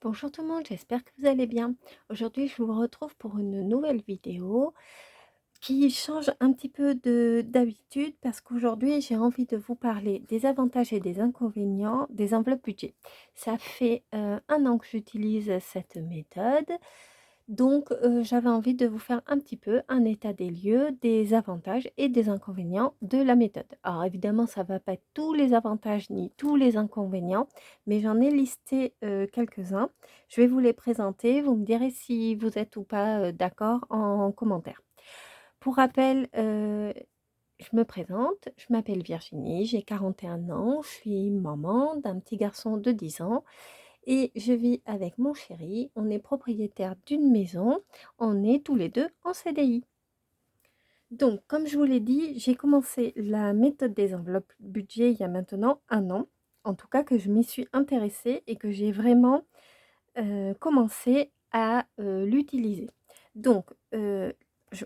Bonjour tout le monde, j'espère que vous allez bien. Aujourd'hui, je vous retrouve pour une nouvelle vidéo qui change un petit peu de d'habitude parce qu'aujourd'hui, j'ai envie de vous parler des avantages et des inconvénients des enveloppes budget. Ça fait 1 an que j'utilise cette méthode, donc j'avais envie de vous faire un petit peu un état des lieux, des avantages et des inconvénients de la méthode. Alors évidemment, ça va pas être tous les avantages ni tous les inconvénients, mais j'en ai listé quelques-uns. Je vais vous les présenter, vous me direz si vous êtes ou pas d'accord en commentaire. Pour rappel, je me présente, je m'appelle Virginie, j'ai 41 ans, je suis maman d'un petit garçon de 10 ans et je vis avec mon chéri. On est propriétaire d'une maison, on est tous les 2 en CDI. Donc comme je vous l'ai dit, j'ai commencé la méthode des enveloppes budget il y a maintenant 1 an. En tout cas que je m'y suis intéressée et que j'ai vraiment, commencé à, l'utiliser. Donc,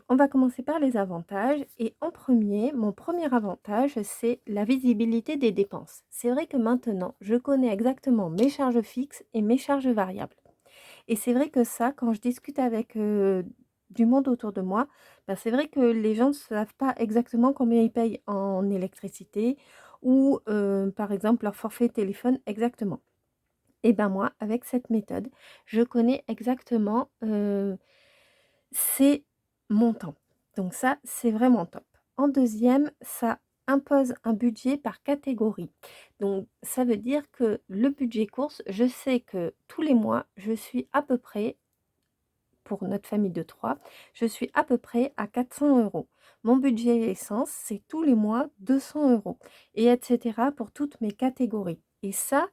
on va commencer par les avantages et en premier, mon premier avantage, c'est la visibilité des dépenses. C'est vrai que maintenant, je connais exactement mes charges fixes et mes charges variables et c'est vrai que ça, quand je discute avec, du monde autour de moi, bah, c'est vrai que les gens ne savent pas exactement combien ils payent en électricité ou, par exemple, leur forfait téléphone exactement. Et ben, moi, avec cette méthode, je connais exactement, ces montants. Donc ça, c'est vraiment top. En deuxième, ça impose un budget par catégorie. Donc ça veut dire que le budget course, je sais que tous les mois, je suis à peu près, pour notre famille de 3, je suis à peu près à 400 €. Mon budget essence, c'est tous les mois 200 € et etc. pour toutes mes catégories. Et ça,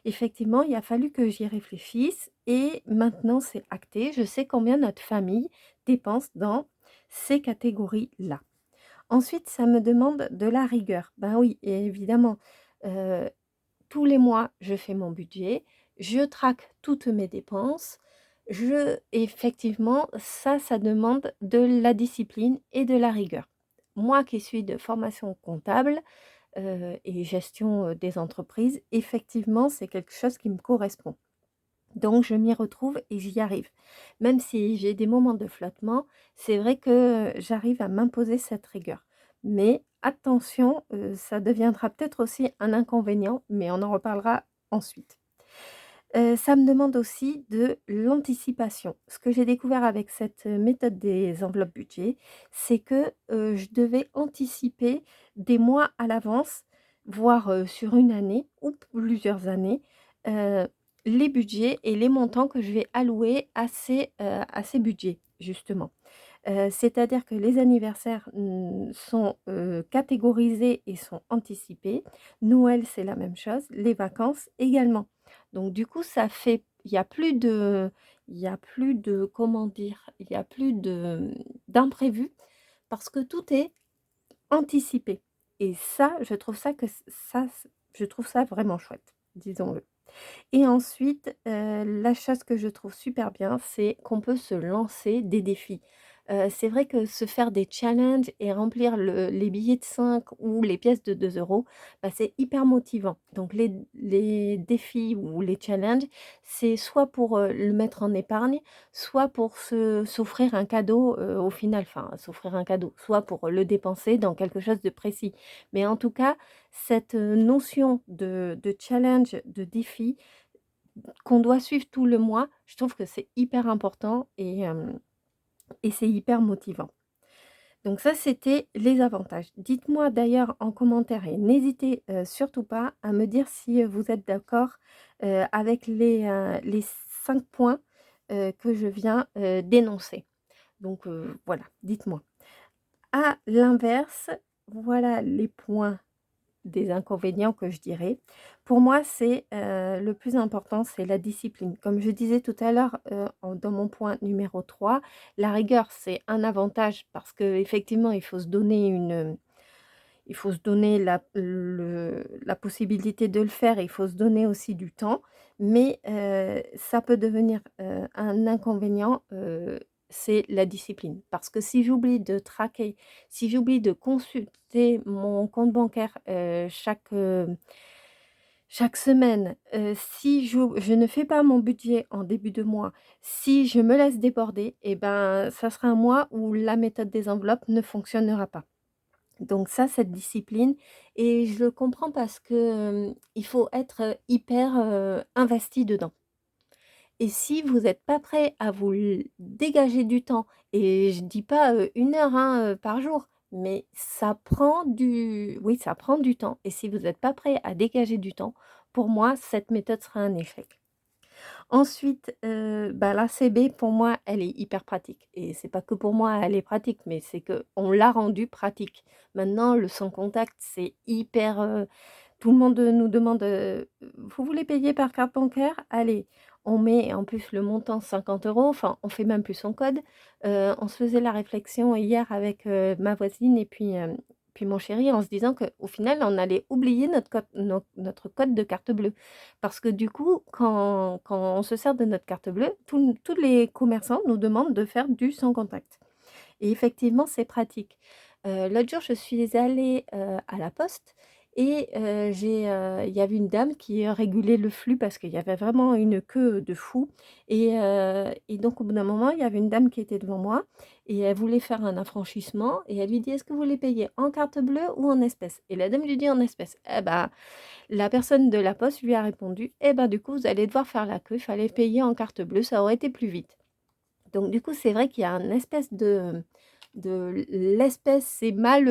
effectivement, il a fallu que j'y réfléchisse et maintenant c'est acté. Je sais combien notre famille dépense dans ces catégories-là. Ensuite, ça me demande de la rigueur. Ben oui, et évidemment, heu, tous les mois, je fais mon budget, je traque toutes mes dépenses. Effectivement, ça demande de la discipline et de la rigueur. Moi qui suis de formation comptable, et gestion, des entreprises, effectivement, c'est quelque chose qui me correspond. Donc je m'y retrouve et j'y arrive. Même si j'ai des moments de flottement, c'est vrai que, j'arrive à m'imposer cette rigueur. Mais attention, ça deviendra peut-être aussi un inconvénient, mais on en reparlera ensuite. Ça me demande aussi de l'anticipation. Ce que j'ai découvert avec cette, méthode des enveloppes budget, c'est que, je devais anticiper des mois à l'avance, voire, sur une année ou plusieurs années, heu, les budgets et les montants que je vais allouer à ces budgets, justement. C'est-à-dire que les anniversaires, sont, catégorisés et sont anticipés. Noël, c'est la même chose, les vacances également. Donc du coup, ça fait il y a plus de comment dire? Il y a plus de, d'imprévus parce que tout est anticipé et ça, je trouve ça que ç ça c je trouve ça vraiment chouette, disons-le. Et ensuite, la chose que je trouve super bien, c'est qu'on peut se lancer des défis. C'est vrai que se faire des challenges et remplir les billets de 5 ou les pièces de 2 €, bah, c'est hyper motivant. Donc les défis ou les challenges, c'est soit pour, le mettre en épargne, soit pour se s'offrir un cadeau, au final, enfin s'offrir un cadeau, soit pour le dépenser dans quelque chose de précis. Mais en tout cas, cette, notion de challenge, de défi, qu'on doit suivre tout le mois, je trouve que c'est hyper important et c'est hyper motivant. Donc ça, c'était les avantages. Dites-moi d'ailleurs en commentaire et n'hésitez, surtout pas à me dire si, vous êtes d'accord, avec les 5 points, que je viens, d'énoncer. Donc, voilà, dites-moi. À l'inverse, voilà les points des inconvénients que je dirais. Pour moi, c'est, le plus important, c'est la discipline. Comme je disais tout à l'heure, dans mon point numéro 3, la rigueur, c'est un avantage parce qu'effectivement, il faut se donner la possibilité de le faire et il faut se donner aussi du temps. Mais, ça peut devenir, un inconvénient, c'est la discipline. Parce que si j'oublie de traquer, si j'oublie de consulter mon compte bancaire, chaque semaine, si je ne fais pas mon budget en début de mois, si je me laisse déborder et ben, ça sera un mois où la méthode des enveloppes ne fonctionnera pas. Donc ça, cette discipline et je le comprends parce que, il faut être, hyper, investi dedans. Et si vous n'êtes pas prêt à vous l dégager du temps et je dis pas, 1 heure, hein, par jour, mais ça prend du temps et si vous n'êtes pas prêt à dégager du temps, pour moi, cette méthode sera un échec. Ensuite, bah, la CB pour moi, elle est hyper pratique et c'est pas que pour moi, elle est pratique, mais c'est que on l'a rendue pratique. Maintenant, le sans contact, c'est hyper, tout le monde, nous demande, «Vous voulez payer par carte bancaire? Allez». On met en plus le montant 50 €, enfin, on fait même plus son code. On se faisait la réflexion hier avec, ma voisine et puis mon chéri en se disant qu'au final, on allait oublier notre code de carte bleue. Parce que du coup, quand on se sert de notre carte bleue, tous les commerçants nous demandent de faire du sans contact et effectivement, c'est pratique. L'autre jour, je suis allée, à la poste et il y avait une dame qui, régulait le flux parce qu'il y avait vraiment une queue de fou et donc au bout d'un moment, il y avait une dame qui était devant moi et elle voulait faire un affranchissement et elle lui dit: «Est-ce que vous voulez payer en carte bleue ou en espèces?» Et la dame lui dit: «En espèces». Eh bah, la personne de la poste lui a répondu: «Eh ben, du coup, vous allez devoir faire la queue, il fallait payer en carte bleue, ça aurait été plus vite». Donc du coup, c'est vrai qu'il y a un espèce de l'espèce c'est mal,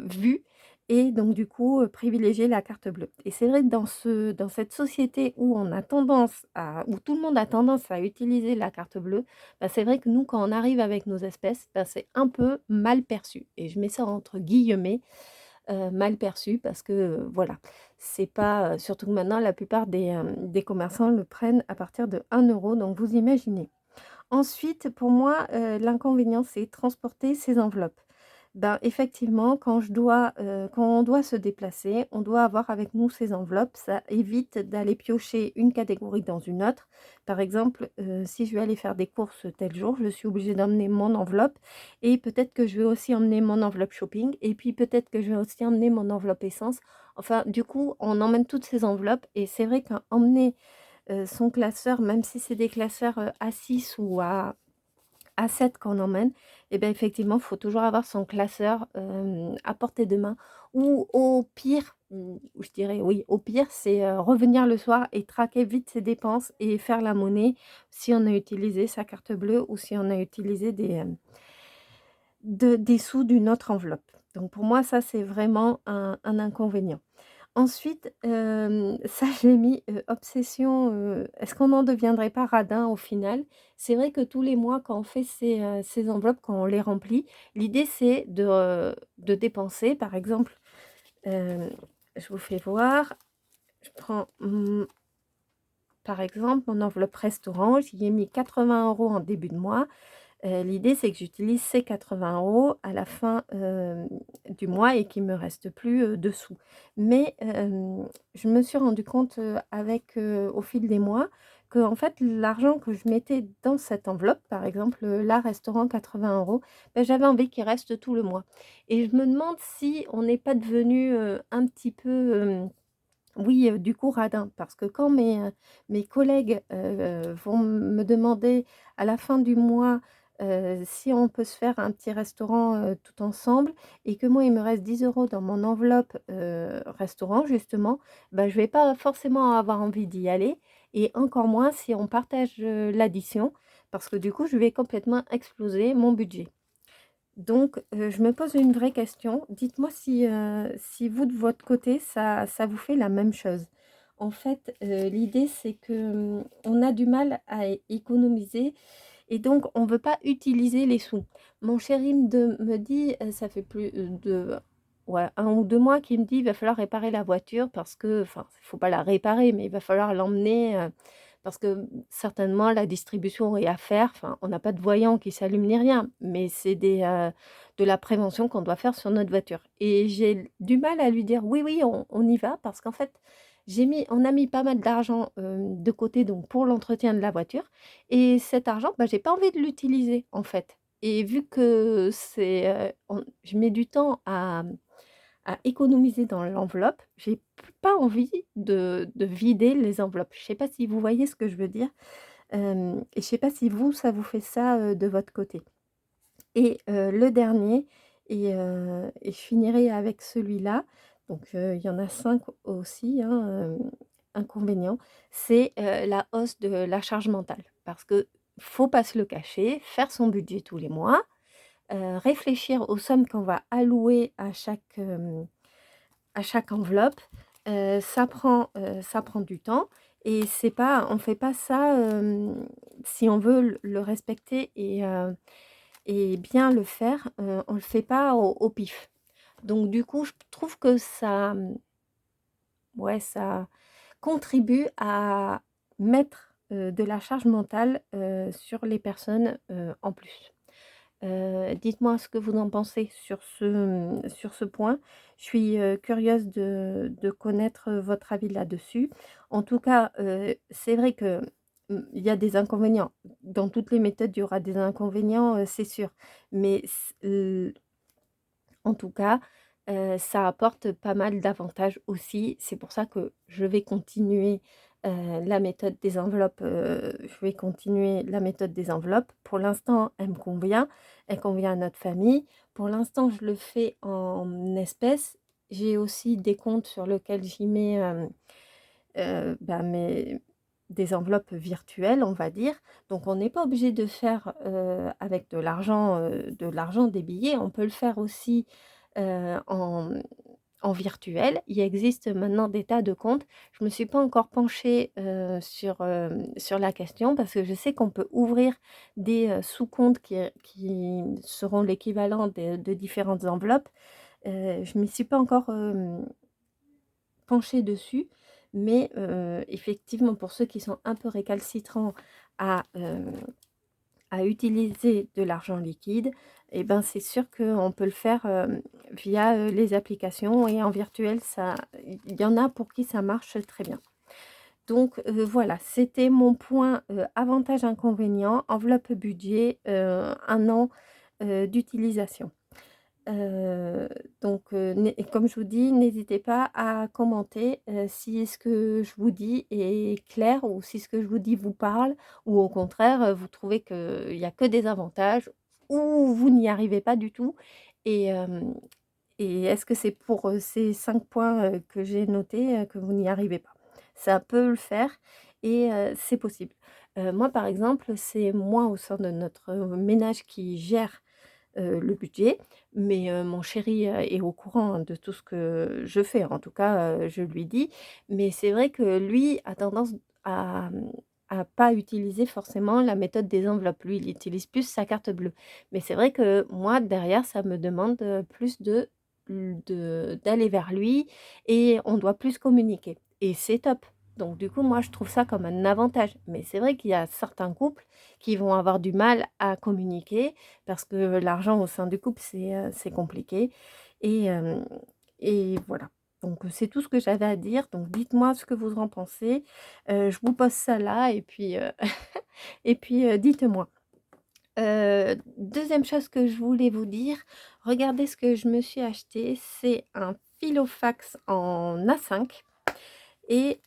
vu et donc du coup, privilégier la carte bleue et c'est vrai que dans cette société où tout le monde a tendance à utiliser la carte bleue, bah, c'est vrai que nous, quand on arrive avec nos espèces, bah, c'est un peu mal perçu et je mets ça entre guillemets, mal perçu parce que, voilà, c'est pas, surtout que maintenant la plupart des commerçants le prennent à partir de 1 € donc vous imaginez. Ensuite, pour moi, l'inconvénient, c'est transporter ces enveloppes. Ben, effectivement, quand on doit se déplacer, on doit avoir avec nous ces enveloppes. Ça évite d'aller piocher une catégorie dans une autre. Par exemple, si je vais aller faire des courses tel jour, je suis obligée d'emmener mon enveloppe et peut-être que je vais aussi emmener mon enveloppe shopping et puis peut-être que je vais aussi emmener mon enveloppe essence. Enfin, du coup, on emmène toutes ces enveloppes et c'est vrai qu'emmener son classeur, même si c'est des classeurs, A6 ou à 7 qu'on emmène et ben, effectivement, il faut toujours avoir son classeur, à portée de main ou au pire, ou je dirais oui, au pire, c'est, revenir le soir et traquer vite ses dépenses et faire la monnaie si on a utilisé sa carte bleue ou si on a utilisé des sous d'une autre enveloppe. Donc pour moi, ça, c'est vraiment un inconvénient. Ensuite, ça je l'ai mis, obsession, est-ce qu'on n'en deviendrait pas radin au final? C'est vrai que tous les mois quand on fait ces enveloppes, quand on les remplit, l'idée c'est de dépenser. Par exemple, hem, je vous fais voir, je prends, par exemple mon enveloppe restaurant, j'y ai mis 80 € en début de mois. L'idée, c'est que j'utilise ces 80 € à la fin, du mois et qu'il me reste plus, de sous. Mais, je me suis rendu compte, au fil des mois, que en fait, l'argent que je mettais dans cette enveloppe, par exemple, là, restaurant 80 €, bah, j'avais envie qu'il reste tout le mois. Et je me demande si on n'est pas devenu, un petit peu, oui, du coup radin. Parce que quand mes collègues, vont me demander à la fin du mois, si on peut se faire un petit restaurant, tout ensemble et que moi il me reste 10 € dans mon enveloppe, restaurant justement, bah, je vais pas forcément avoir envie d'y aller et encore moins si on partage, l'addition parce que du coup je vais complètement exploser mon budget. Donc, je me pose une vraie question. Dites-moi si vous, de votre côté, ça vous fait la même chose? En fait, l'idée, c'est que, on a du mal à économiser et donc on ne veut pas utiliser les sous. Mon chéri me dit, ça fait plus, de ouais, 1 ou 2 mois qu'il me dit: «Il va falloir réparer la voiture parce que» enfin, il faut pas la réparer, mais il va falloir l'emmener, parce que, certainement la distribution est à faire. Enfin, on n'a pas de voyant qui s'allume ni rien, mais c'est de la prévention qu'on doit faire sur notre voiture et j'ai du mal à lui dire: «Oui, oui, on y va» parce qu'en fait, on a mis pas mal d'argent, de côté donc pour l'entretien de la voiture et cet argent, bah, j'ai pas envie de l'utiliser, en fait et vu que je mets du temps à économiser dans l'enveloppe. J'ai pas envie de vider les enveloppes. Je sais pas si vous voyez ce que je veux dire? Et je sais pas si vous, ça vous fait ça, de votre côté? Et le dernier et je finirai avec celui-là, donc il y en a 5 aussi, hein, inconvénients, c'est, la hausse de la charge mentale. Parce que faut pas se le cacher, faire son budget tous les mois, réfléchir aux sommes qu'on va allouer à chaque enveloppe, ça prend du temps et c'est pas on fait pas ça, si on veut le respecter et bien le faire, on le fait pas au pif. Donc du coup, je trouve que ça, ouais, ça contribue à mettre, de la charge mentale, sur les personnes, en plus. Dites-moi ce que vous en pensez sur ce point. Je suis, curieuse de connaître, votre avis là-dessus. En tout cas, c'est vrai que, il y a des inconvénients. Dans toutes les méthodes, il y aura des inconvénients, c'est sûr. Mais en tout cas, ça apporte pas mal d'avantages aussi. C'est pour ça que je vais continuer, la méthode des enveloppes, je vais continuer la méthode des enveloppes. Pour l'instant, elle me convient, elle convient à notre famille. Pour l'instant, je le fais en espèces. J'ai aussi des comptes sur lesquels j'y mets, bah, mes des enveloppes virtuelles, on va dire. Donc on n'est pas obligé de faire, avec de l'argent, des billets. On peut le faire aussi, en virtuel. Il existe maintenant des tas de comptes. Je me suis pas encore penchée, sur la question parce que je sais qu'on peut ouvrir des, sous-comptes qui seront l'équivalent de différentes enveloppes. Je m'y suis pas encore, penchée dessus, mais effectivement, pour ceux qui sont un peu récalcitrants à, à utiliser de l'argent liquide, et ben, c'est sûr qu'on peut le faire, via, les applications et en virtuel, ça il y en a pour qui ça marche très bien. Donc voilà, c'était mon point, avantages-inconvénients, enveloppe budget, 1 an, d'utilisation. Heu, donc n'hé et comme je vous dis, n'hésitez pas à commenter, si ce que je vous dis est clair ou si ce que je vous dis vous parle ou au contraire, vous trouvez qu'il y a que des avantages ou vous n'y arrivez pas du tout et et est-ce que c'est pour, ces 5 points, que j'ai notés, que vous n'y arrivez pas? Ça peut le faire et c'est possible. Moi, par exemple, c'est moi au sein de notre, ménage qui gère le budget. Mais mon chéri, est au courant, hein, de tout ce que je fais. En tout cas, je lui dis. Mais c'est vrai que lui a tendance à pas utiliser forcément la méthode des enveloppes. Lui, il utilise plus sa carte bleue. Mais c'est vrai que moi, derrière, ça me demande, plus d'aller vers lui et on doit plus communiquer et c'est top. Donc du coup, moi, je trouve ça comme un avantage. Mais c'est vrai qu'il y a certains couples qui vont avoir du mal à communiquer parce que l'argent au sein du couple, c'est compliqué et voilà. Donc c'est tout ce que j'avais à dire. Donc dites-moi ce que vous en pensez. Je vous pose ça là et puis, et puis, dites-moi. 2e chose que je voulais vous dire, regardez ce que je me suis acheté. C'est un filofax en A5 et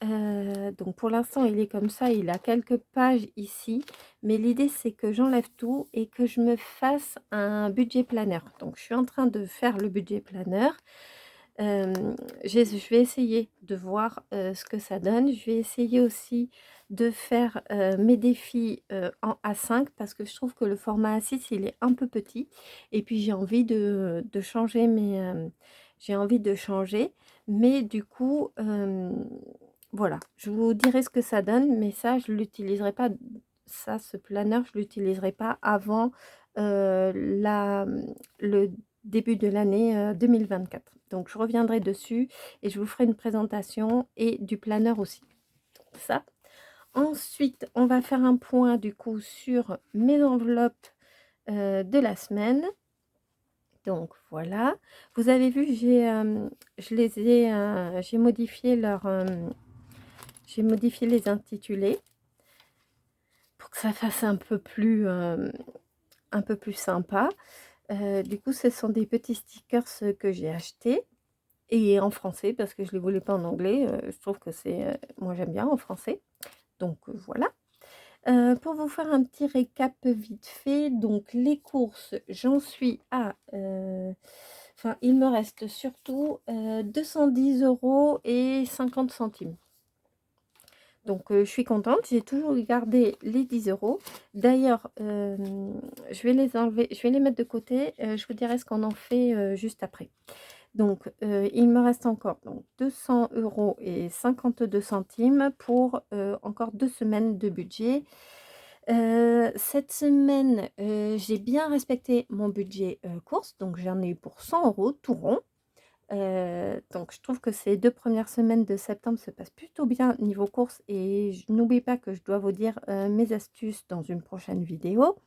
donc pour l'instant, il est comme ça, il a quelques pages ici, mais l'idée c'est que j'enlève tout et que je me fasse un budget planner. Donc je suis en train de faire le budget planner. Je vais essayer de voir, ce que ça donne. Je vais essayer aussi de faire, mes défis, en A5 parce que je trouve que le format A6 il est un peu petit et puis j'ai envie de changer j'ai envie de changer, mais du coup, voilà, je vous dirai ce que ça donne, mais ça je l'utiliserai pas ce planner, je l'utiliserai pas avant, le début de l'année, 2024. Donc je reviendrai dessus et je vous ferai une présentation et du planeur aussi. Ça. Ensuite, on va faire un point du coup sur mes enveloppes, de la semaine. Donc voilà. Vous avez vu, je les ai, j'ai modifié les intitulés pour que ça fasse un peu plus sympa. Du coup, ce sont des petits stickers que j'ai achetés. et en français parce que je ne les voulais pas en anglais. Je trouve que c'est, moi j'aime bien en français. Donc voilà. Pour vous faire un petit récap vite fait, donc les courses, j'en suis à, enfin il me reste surtout 210 € et 50 centimes. Donc je suis contente, j'ai toujours gardé les 10 €. D'ailleurs, je vais les enlever, je vais les mettre de côté, je vous dirai ce qu'on en fait, juste après. Donc il me reste encore donc 200 € et 52 centimes pour, encore 2 semaines de budget. Cette semaine, j'ai bien respecté mon budget, courses, donc j'en ai eu pour 100 € tout rond. Donc je trouve que ces 2 premières semaines de septembre se passent plutôt bien niveau courses et je n'oublie pas que je dois vous dire, mes astuces dans une prochaine vidéo.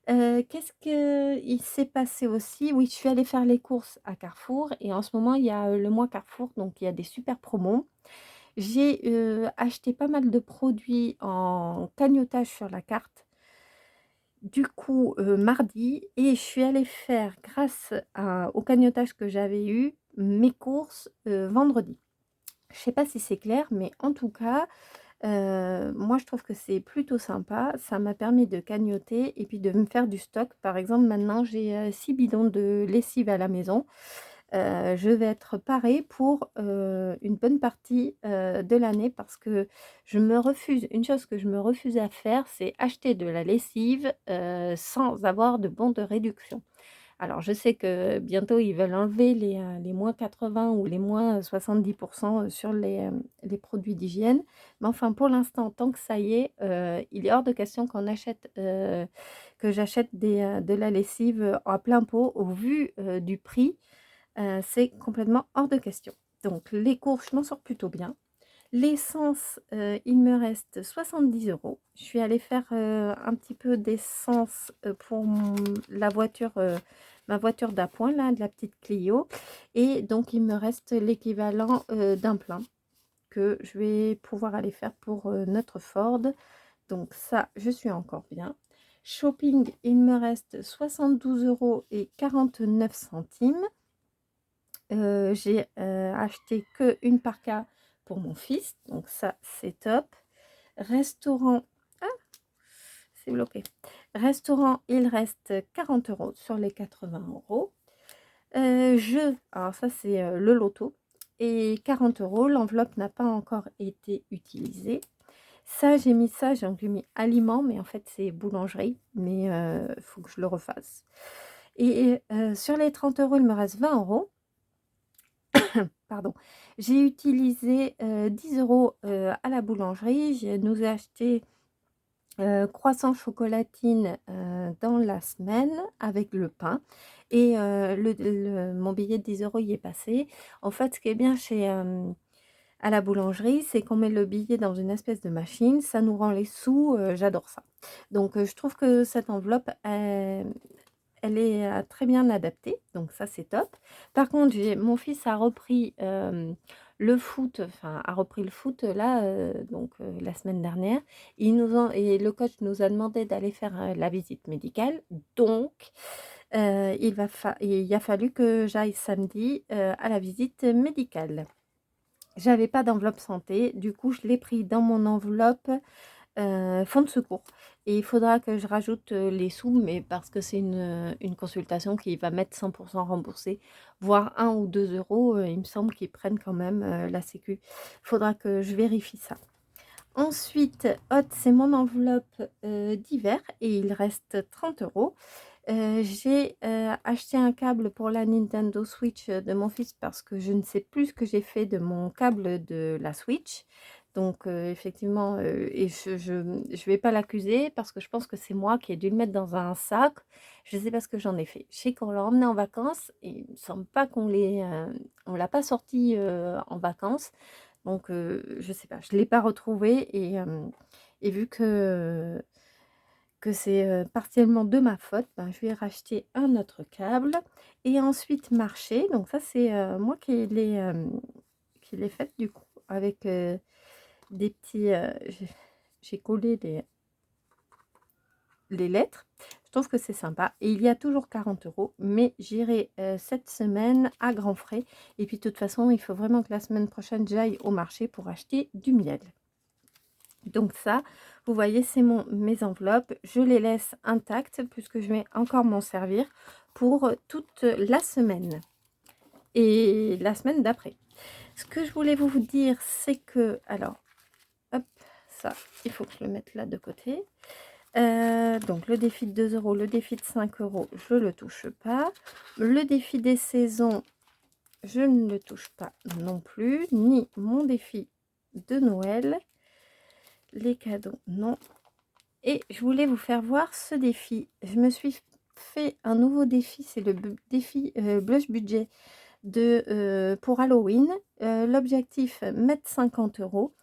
Qu'est-ce qu'il s'est passé aussi? Oui, je suis allée faire les courses à Carrefour et en ce moment, il y a, le mois Carrefour, donc il y a des super promos. J'ai, acheté pas mal de produits en cagnotage sur la carte, du coup, mardi et je suis allée faire grâce au cagnotage que j'avais eu, mes courses, vendredi. Je sais pas si c'est clair, mais en tout cas, moi je trouve que c'est plutôt sympa. Ça m'a permis de cagnoter et puis de me faire du stock. Par exemple, maintenant j'ai, 6 bidons de lessive à la maison. Je vais être parée pour, une bonne partie, de l'année parce que je me refuse une chose que je me refuse à faire, c'est acheter de la lessive, sans avoir de bon de réduction. Alors je sais que bientôt ils veulent enlever les moins 80 ou les moins 70 sur les produits d'hygiène. Mais enfin pour l'instant, tant que ça y est, il est hors de question que j'achète de la lessive, à plein pot au vu, du prix. C'est complètement hors de question. Donc les courses, je m'en sors plutôt bien. L'essence, il me reste 70 €. Je suis allée faire, un petit peu d'essence, pour la voiture, ma voiture d'appoint là, de la petite Clio et donc il me reste l'équivalent, d'un plein que je vais pouvoir aller faire pour, notre Ford. Donc ça, je suis encore bien. Shopping, il me reste 72 € et 49 centimes. J'ai, acheté qu'une parka pour mon fils, donc ça, c'est top. Restaurant, ah, c'est bloqué. Restaurant, il reste 40 € sur les 80 €. Jeux, alors ça, c'est, le loto et 40 €. L'enveloppe n'a pas encore été utilisée. Ça, j'ai mis ça, j'ai donc mis aliments, mais en fait, c'est boulangerie, mais il faut que je le refasse et sur les 30 €, il me reste 20 €. Pardon. J'ai utilisé, 10 € à la boulangerie. Je nous ai acheté, croissants chocolatine, dans la semaine avec le pain et mon billet de 10 € y est passé. En fait, ce qui est bien à la boulangerie, c'est qu'on met le billet dans une espèce de machine, ça nous rend les sous, j'adore ça. Donc je trouve que cette enveloppe, elle est, très bien adaptée, donc ça c'est top. Par contre, j'ai mon fils a repris, le foot, enfin a repris le foot là, donc la semaine dernière. Et le coach nous a demandé d'aller faire, la visite médicale, donc il a fallu que j'aille samedi, à la visite médicale. J'avais pas d'enveloppe santé, du coup je l'ai pris dans mon enveloppe fonds de secours et il faudra que je rajoute, les sous, mais parce que c'est une consultation qui va mettre 100 remboursé, voire 1 ou 2 €, il me semble qu'ils prennent quand même, la sécu. Faudra que je vérifie ça. Ensuite, hop, c'est mon enveloppe, d'hiver et il reste 30 €. J'ai, acheté un câble pour la Nintendo Switch, de mon fils parce que je ne sais plus ce que j'ai fait de mon câble de la Switch. Donc effectivement, et je vais pas l'accuser parce que je pense que c'est moi qui ai dû le mettre dans un sac. Je ne sais pas ce que j'en ai fait. Je sais qu'on l'a emmené en vacances et il me semble pas on l'a pas sorti, en vacances. Donc je sais pas, je l'ai pas retrouvé et vu que c'est, partiellement de ma faute, ben, je vais racheter un autre câble et ensuite marcher. Donc ça, c'est, moi qui l'ai faite du coup avec, des petits, j'ai collé les lettres. Je trouve que c'est sympa. Et il y a toujours 40 €, mais j'irai cette semaine à grands frais. Et puis de toute façon, il faut vraiment que la semaine prochaine, j'aille au marché pour acheter du miel. Donc ça, vous voyez, c'est mes enveloppes. Je les laisse intactes puisque je vais encore m'en servir pour toute la semaine et la semaine d'après. Ce que je voulais vous dire, c'est que, alors, hop, ça, il faut que je le mette là de côté. Donc le défi de 2 €, le défi de 5 €, je le touche pas. Le défi des saisons, je ne le touche pas non plus, ni mon défi de Noël. Les cadeaux, non. Et je voulais vous faire voir ce défi. Je me suis fait un nouveau défi, c'est le défi blush budget pour Halloween. L'objectif, mettre 50 €.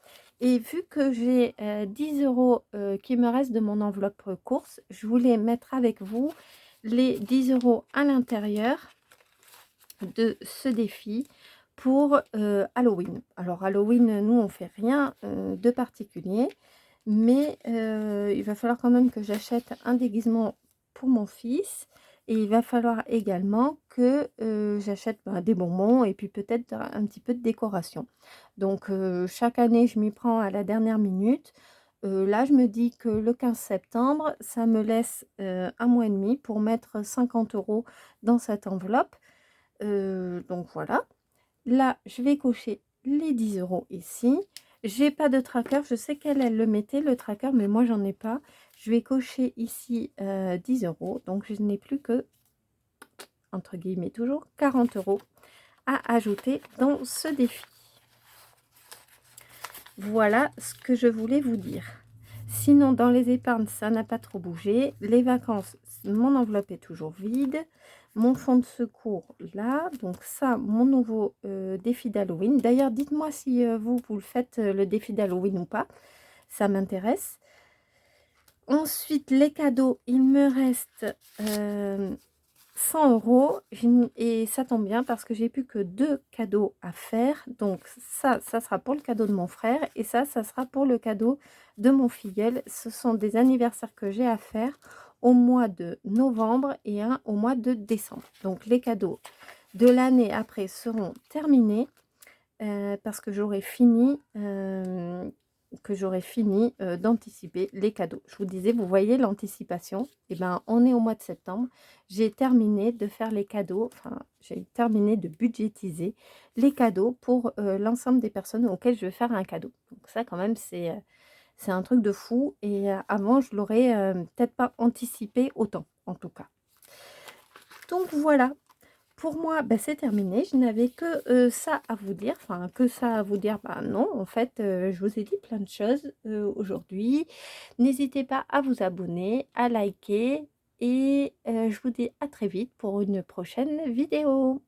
Et vu que j'ai 10 € qui me restent de mon enveloppe course, je voulais mettre avec vous les 10 € à l'intérieur de ce défi pour Halloween. Alors Halloween, nous on fait rien de particulier, mais il va falloir quand même que j'achète un déguisement pour mon fils et il va falloir également que j'achète des bonbons et puis peut-être un petit peu de décoration. Donc chaque année je m'y prends à la dernière minute. Là je me dis que le 15 septembre ça me laisse un mois et demi pour mettre 50 € dans cette enveloppe. Donc voilà. Là, je vais cocher les 10 € ici. J'ai pas de tracker. Je sais qu'elle, elle le mettait, le tracker, mais moi, j'en ai pas. Je vais cocher ici 10 €. Donc, je n'ai plus que, entre guillemets, toujours 40 € à ajouter dans ce défi. Voilà ce que je voulais vous dire. Sinon, dans les épargnes, ça n'a pas trop bougé. Les vacances, mon enveloppe est toujours vide. Mon fonds de secours, là. Donc ça, mon nouveau défi d'Halloween. D'ailleurs, dites-moi si vous le faites, le défi d'Halloween ou pas. Ça m'intéresse. Ensuite, les cadeaux, il me reste 100 € et ça tombe bien parce que j'ai plus que 2 cadeaux à faire. Donc ça sera pour le cadeau de mon frère et ça sera pour le cadeau de mon filleul. Ce sont des anniversaires que j'ai à faire au mois de novembre et un au mois de décembre. Donc les cadeaux de l'année après seront terminés parce que j'aurai fini d'anticiper les cadeaux. Je vous disais, vous voyez l'anticipation, et ben on est au mois de septembre. J'ai terminé de faire les cadeaux, enfin j'ai terminé de budgétiser les cadeaux pour l'ensemble des personnes auxquelles je vais faire un cadeau. Donc ça quand même c'est un truc de fou et avant je l'aurais peut-être pas anticipé autant en tout cas. Donc voilà, pour moi, bah, c'est terminé. Je n'avais que ça à vous dire. Enfin, que ça à vous dire. Bah non, en fait, je vous ai dit plein de choses aujourd'hui. N'hésitez pas à vous abonner, à liker. Et je vous dis à très vite pour une prochaine vidéo.